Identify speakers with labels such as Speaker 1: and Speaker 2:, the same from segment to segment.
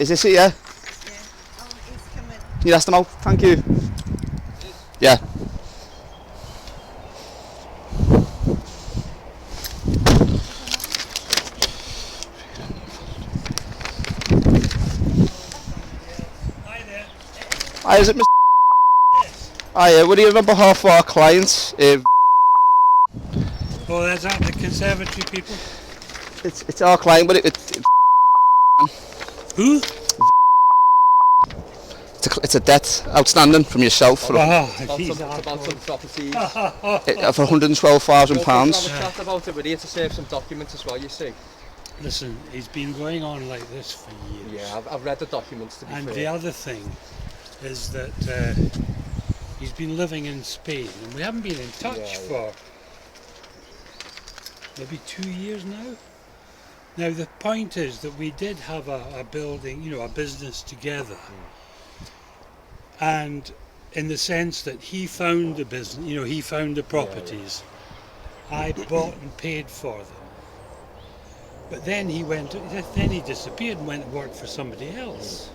Speaker 1: Is this it, yeah?
Speaker 2: Yeah. Oh, he's coming.
Speaker 1: Can you ask them out? Thank you. Yeah.
Speaker 3: Hi there.
Speaker 1: Hi, is it Mr.
Speaker 3: Yes.
Speaker 1: Hi, we're here on behalf of our clients.
Speaker 3: Oh, that's not the conservatory people.
Speaker 1: It's our client, but
Speaker 3: Who?
Speaker 1: it's a debt outstanding from yourself for
Speaker 3: He's
Speaker 4: about some properties.
Speaker 1: for £112,000.
Speaker 4: Have a chat about it. We're here to serve some documents as well, you see.
Speaker 3: Listen, he's been going on like this for years.
Speaker 4: Yeah, I've read the documents, to be
Speaker 3: And
Speaker 4: fair.
Speaker 3: the other thing is that he's been living in Spain, and we haven't been in touch for maybe 2 years now. Now the point is that we did have a building, you know, a business together, and in the sense that he found the business, you know, he found the properties, I bought and paid for them. But then he disappeared and went to work for somebody else.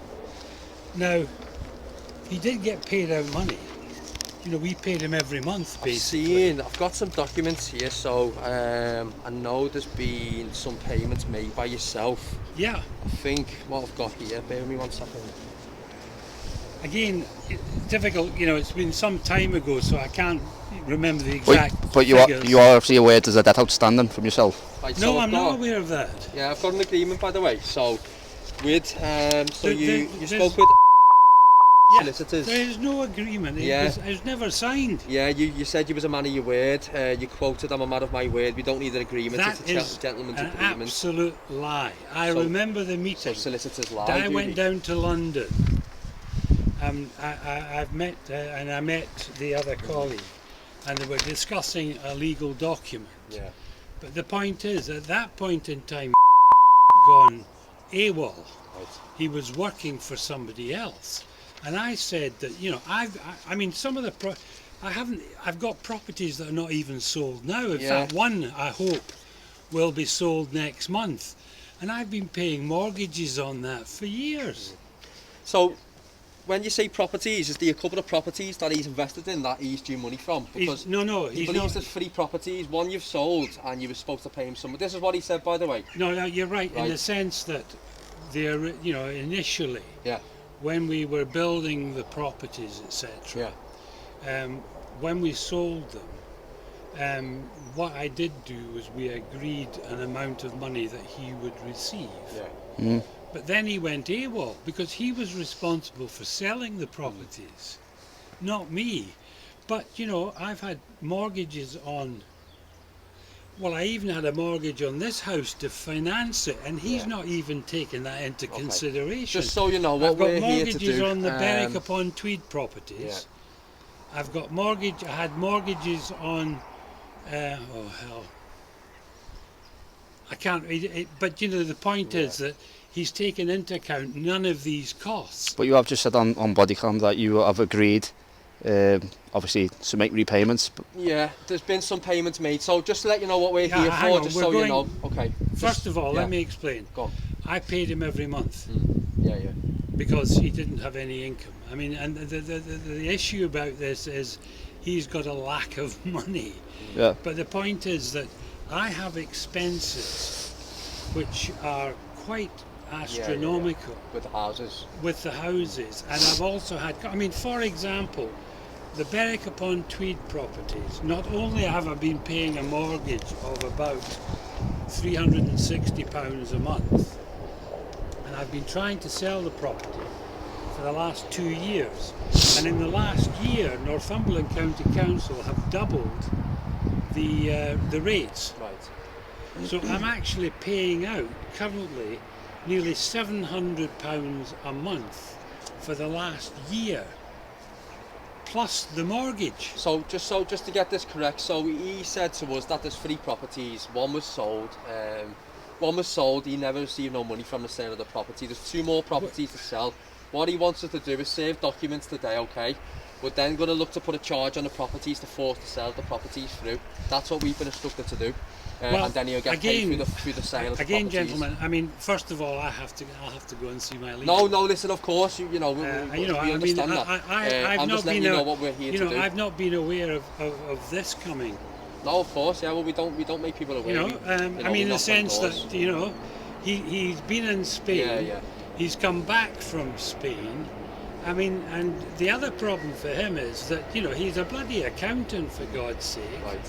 Speaker 3: Now, he did get paid out money. You know, we paid him every month, basically.
Speaker 4: I've got some documents here, so I know there's been some payments made by yourself.
Speaker 3: Yeah.
Speaker 4: I think what I've got here, bear with me 1 second.
Speaker 3: Again, it's difficult, you know, it's been some time ago, so I can't remember the exact
Speaker 1: But you are obviously aware there's a debt outstanding from yourself?
Speaker 4: Right,
Speaker 3: no,
Speaker 4: so
Speaker 3: I'm not aware of that.
Speaker 4: Yeah, I've got an agreement, by the way. So, you spoke with solicitors.
Speaker 3: There is no agreement. It was never signed.
Speaker 4: Yeah, you said you was a man of your word. You quoted, I'm a man of my word. We don't need an agreement.
Speaker 3: That
Speaker 4: it's a gentleman's
Speaker 3: an
Speaker 4: agreement.
Speaker 3: Absolute lie. I remember the meeting.
Speaker 4: So solicitors lie.
Speaker 3: I went down to London. I met the other colleague, and they were discussing a legal document.
Speaker 4: Yeah.
Speaker 3: But the point is, at that point in time, gone AWOL.
Speaker 4: Right.
Speaker 3: He was working for somebody else, and I said that, you know, I mean, some of the I've got properties that are not even sold now. In fact, one I hope will be sold next month, and I've been paying mortgages on that for years.
Speaker 4: So, when you say properties, is there a couple of properties that he's invested in that he's due money from? Because
Speaker 3: he believes
Speaker 4: there's 3 properties. One you've sold, and you were supposed to pay him some. This is what he said, by the way.
Speaker 3: No, you're right in the sense that they're, you know, initially, when we were building the properties, etc. When we sold them, what I did do was we agreed an amount of money that he would receive. But then he went AWOL because he was responsible for selling the properties, not me. But, you know, I've had mortgages on, well, I even had a mortgage on this house to finance it, and he's not even taken that into consideration.
Speaker 4: Just so you know what we're here to do.
Speaker 3: I've got mortgages on the Berwick upon Tweed properties. I've got I had mortgages on, oh hell, I can't read it, but you know, the point is that he's taken into account none of these costs.
Speaker 1: But you have just said on bodycam that you have agreed, obviously, to make repayments.
Speaker 4: Yeah, there's been some payments made, so just to let you know what we're here for, just so you know. Okay.
Speaker 3: First of all, let me explain.
Speaker 4: Go on.
Speaker 3: I paid him every month.
Speaker 4: Yeah.
Speaker 3: Because he didn't have any income. I mean, and the issue about this is he's got a lack of money.
Speaker 1: Yeah.
Speaker 3: But the point is that I have expenses which are quite astronomical.
Speaker 4: With the houses.
Speaker 3: With the houses. And I've also had, I mean, for example, the Berwick upon Tweed properties, not only have I been paying a mortgage of about £360 a month, and I've been trying to sell the property for the last 2 years. And in the last year, Northumberland County Council have doubled the rates.
Speaker 4: Right.
Speaker 3: So I'm actually paying out currently nearly £700 a month for the last year, plus the mortgage.
Speaker 4: So just to get this correct, so he said to us that there's 3 properties. One was sold. He never received no money from the sale of the property. There's 2 more properties to sell. What he wants us to do is save documents today, okay? We're then going to look to put a charge on the properties to force the sale of the properties through. That's what we've been instructed to do.
Speaker 3: Well,
Speaker 4: and then he'll get paid through the sale of the
Speaker 3: again,
Speaker 4: properties.
Speaker 3: gentlemen, I mean, first of all, I'll have to go and see my legal.
Speaker 4: No, listen, of course, we understand that.
Speaker 3: I've not been
Speaker 4: what we're here to do.
Speaker 3: I've not been aware of this coming.
Speaker 4: No, of course, yeah. Well, we don't make people aware.
Speaker 3: I mean, in the sense that he's been in Spain.
Speaker 4: Yeah.
Speaker 3: He's come back from Spain. I mean, and the other problem for him is that he's a bloody accountant, for God's sake.
Speaker 4: Right.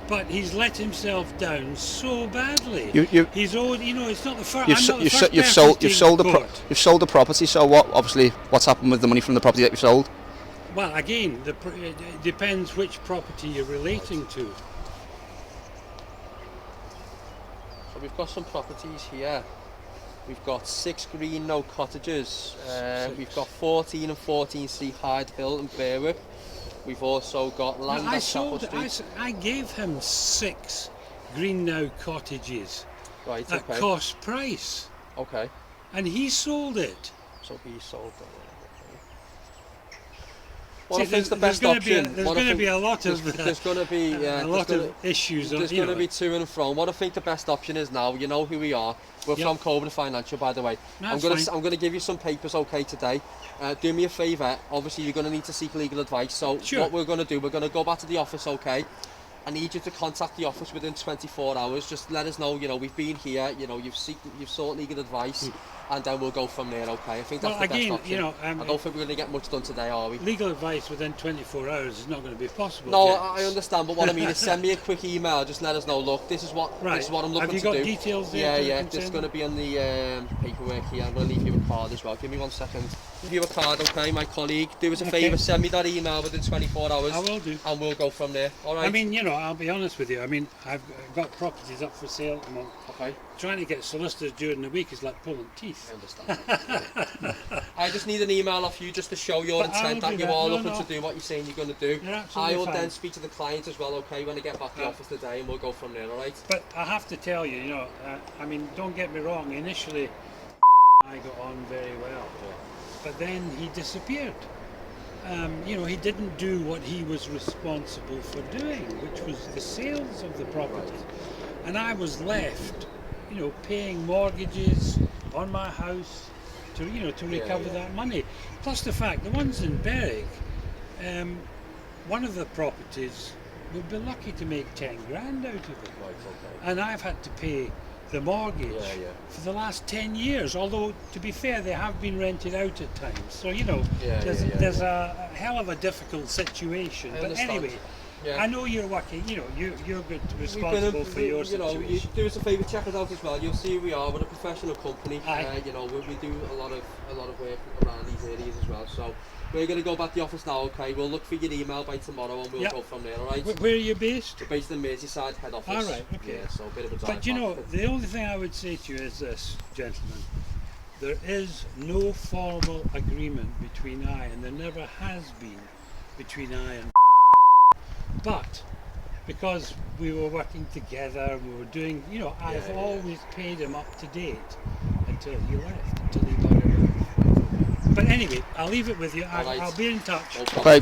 Speaker 3: But he's let himself down so badly. He's owed. It's not the first.
Speaker 1: You've sold the property. So what? Obviously, what's happened with the money from the property that you sold?
Speaker 3: Well, again, it depends which property you're relating to.
Speaker 4: So we've got some properties here. We've got 6 Green No Cottages. We've got 14 and 14C Hyde Hill in Berwick. We've also got land at Chapel Street.
Speaker 3: I gave him 6 Green Now Cottages
Speaker 4: right,
Speaker 3: at cost price.
Speaker 4: Okay.
Speaker 3: And he sold it.
Speaker 4: So he sold it. What I think's the best option?
Speaker 3: There's going to be a lot of issues.
Speaker 4: There's going to be to and from. What I think the best option is now. You know who we are. We're from Coburn Financial, by the way. I'm going to give you some papers, okay, today. Do me a favour. Obviously, you're going to need to seek legal advice. So what we're going to do, we're going to go back to the office, okay. I need you to contact the office within 24 hours. Just let us know. We've been here. You've sought legal advice. And then we'll go from there, okay? I think that's the best option. I don't think we're going to get much done today, are we?
Speaker 3: Legal advice within 24 hours is not going to be possible.
Speaker 4: No, I understand, but what I mean is send me a quick email. Just let us know. Look, this is what I'm looking to do.
Speaker 3: Have you got details there?
Speaker 4: Yeah. It's going to be on the paperwork here. I'm going to leave you a card as well. Give me 1 second. Give you a card, okay, my colleague. Do us a favour. Send me that email within 24 hours.
Speaker 3: I will do.
Speaker 4: And we'll go from there. All right.
Speaker 3: I mean, I'll be honest with you. I mean, I've got properties up for sale at the moment.
Speaker 4: Okay.
Speaker 3: Trying to get solicitors during the week is like pulling teeth.
Speaker 4: I understand. I just need an email off you just to show your intent that you are looking to do what you're saying you're going to do. I will then speak to the client as well, okay, when I get back to the office today, and we'll go from there, all right?
Speaker 3: But I have to tell you, I mean, don't get me wrong, initially I got on very well, but then he disappeared. He didn't do what he was responsible for doing, which was the sales of the property. And I was left, paying mortgages on my house to recover that money. Plus the fact, the ones in Berwick, one of the properties would be lucky to make 10 grand out of it.
Speaker 4: Right, okay.
Speaker 3: And I've had to pay the mortgage for the last 10 years, although to be fair they have been rented out at times, so there's a hell of a difficult situation. But anyway, I know you're working, you're responsible for your situation.
Speaker 4: You do us a favour, check us out as well. You'll see who we are. We're a professional company. We do a lot of work around these areas as well. So we're going to go back to the office now, okay? We'll look for your email by tomorrow and we'll go from there, all right?
Speaker 3: Where are you based?
Speaker 4: We're based in Merseyside head office.
Speaker 3: All right, okay.
Speaker 4: Yeah, so a bit of a drive.
Speaker 3: But the only thing I would say to you is this, gentlemen. There is no formal agreement between I, and there never has been between I and but because we were working together, we were doing, I've always paid him up to date until he left, until he buggered off. But anyway, I'll leave it with you. I'll be in touch.
Speaker 1: Okay.